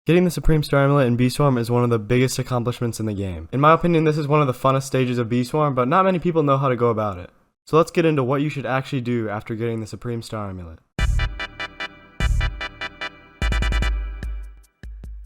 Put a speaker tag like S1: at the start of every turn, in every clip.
S1: Getting the Supreme Star Amulet in Bee Swarm is one of the biggest accomplishments in the game. In my opinion, this is one of the funnest stages of Bee Swarm, but not many people know how to go about it. So let's get into what you should actually do after getting the Supreme Star Amulet.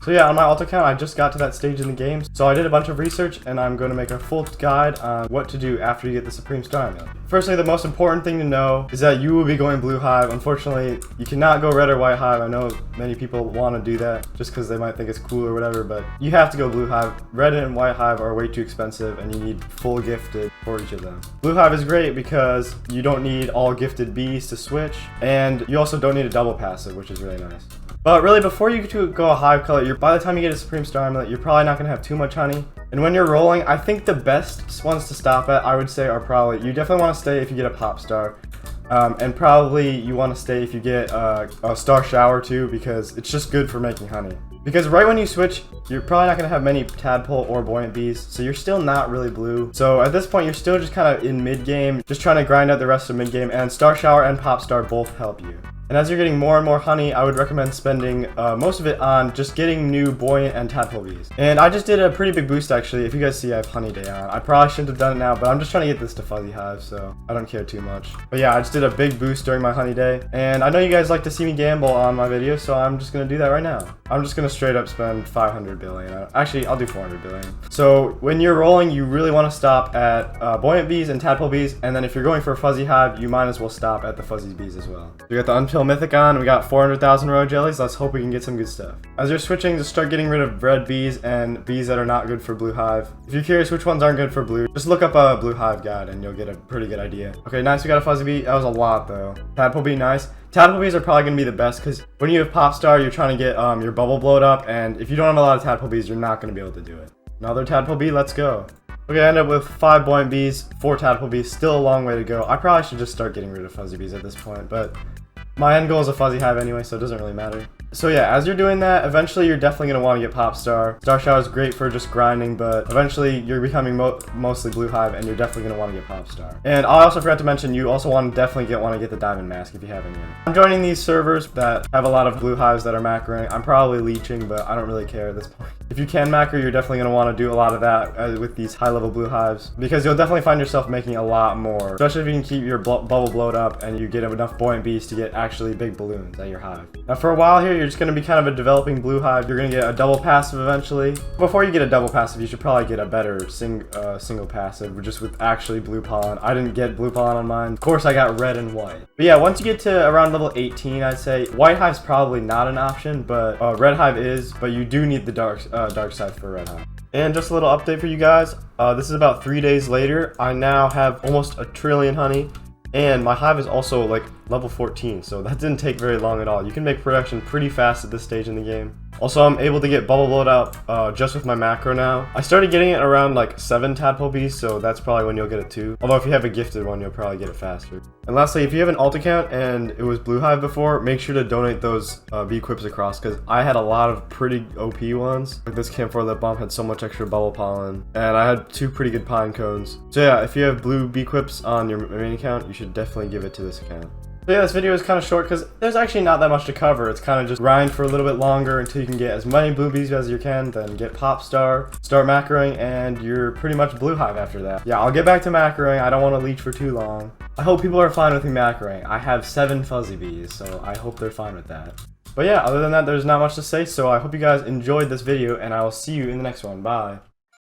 S1: So yeah, on my alt account, I just got to that stage in the game, so I did a bunch of research, and I'm going to make a full guide on what to do after you get the Supreme Star Amulet. Firstly, the most important thing to know is that you will be going Blue Hive. Unfortunately, you cannot go Red or White Hive. I know many people want to do that just because they might think it's cool or whatever, but you have to go Blue Hive. Red and White Hive are way too expensive, and you need full gifted for each of them. Blue Hive is great because you don't need all gifted bees to switch, and you also don't need a double passive, which is really nice. But really, before you go a hive color, by the time you get a Supreme Star Amulet, you're probably not going to have too much honey. And when you're rolling, I think the best ones to stop at, I would say, are probably, you definitely want to stay if you get a Pop Star. And probably you want to stay if you get a Star Shower too, because it's just good for making honey. Because right when you switch, you're probably not going to have many tadpole or buoyant bees, so you're still not really blue. So at this point, you're still just kind of in mid-game, just trying to grind out the rest of mid-game, and Star Shower and Pop Star both help you. And as you're getting more and more honey, I would recommend spending most of it on just getting new buoyant and tadpole bees. And I just did a pretty big boost actually. If you guys see, I have honey day on. I probably shouldn't have done it now, but I'm just trying to get this to fuzzy hive, so I don't care too much. But yeah, I just did a big boost during my honey day. And I know you guys like to see me gamble on my videos, so I'm just going to do that right now. I'm just going to straight up spend 500 billion. Actually, I'll do 400 billion. So when you're rolling, you really want to stop at buoyant bees and tadpole bees. And then if you're going for a fuzzy hive, you might as well stop at the fuzzy bees as well. We got the Until Mythic on. We got 400,000 royal jellies. Let's hope we can get some good stuff. As you're switching, just start getting rid of red bees and bees that are not good for blue hive. If you're curious which ones aren't good for blue, just look up a blue hive guide and you'll get a pretty good idea. Okay, nice. We got a fuzzy bee. That was a lot though. Tadpole bee, nice. Tadpole bees are probably going to be the best because when you have Pop Star, you're trying to get your bubble blowed up, and if you don't have a lot of tadpole bees, you're not going to be able to do it. Another tadpole bee, let's go. Okay, I ended up with 5 buoyant bees, 4 tadpole bees, still a long way to go. I probably should just start getting rid of fuzzy bees at this point, but my end goal is a fuzzy hive anyway, so it doesn't really matter. So yeah, as you're doing that, eventually you're definitely going to want to get Pop Star. Star Shower is great for just grinding, but eventually you're becoming mostly Blue Hive, and you're definitely going to want to get Pop Star. And I also forgot to mention, you also want to get the Diamond Mask if you haven't yet. I'm joining these servers that have a lot of Blue Hives that are macroing. I'm probably leeching, but I don't really care at this point. If you can macro, you're definitely going to want to do a lot of that with these high-level Blue Hives, because you'll definitely find yourself making a lot more, especially if you can keep your bubble blowed up and you get enough buoyant bees to get actually big balloons at your hive. Now for a while here, you're just going to be kind of a developing blue hive. You're going to get a double passive eventually. Before you get a double passive, you should probably get a better single passive, just with actually blue pollen. I didn't get blue pollen on mine. Of course, I got red and white. But yeah, once you get to around level 18, I'd say white hive's probably not an option, but red hive is, but you do need the dark side for red hive. And just a little update for you guys. This is about 3 days later. I now have almost 1 trillion honey. And my hive is also like level 14, so that didn't take very long at all. You can make production pretty fast at this stage in the game. Also, I'm able to get bubble blowed up just with my macro now. I started getting it around like 7 tadpole bees, so that's probably when you'll get it too. Although if you have a gifted one, you'll probably get it faster. And lastly, if you have an alt account and it was Blue Hive before, make sure to donate those bee quips across, because I had a lot of pretty OP ones. Like this Camphor Lip Balm had so much extra bubble pollen, and I had 2 pretty good pine cones. So yeah, if you have blue bee quips on your main account, you should definitely give it to this account. So yeah, this video is kind of short because there's actually not that much to cover. It's kind of just grind for a little bit longer until you can get as many blue bees as you can, then get Pop Star, start macroing, and you're pretty much Blue Hive after that. Yeah, I'll get back to macroing. I don't want to leech for too long. I hope people are fine with me macroing. I have 7 fuzzy bees, so I hope they're fine with that. But yeah, other than that, there's not much to say, so I hope you guys enjoyed this video, and I will see you in the next one. Bye.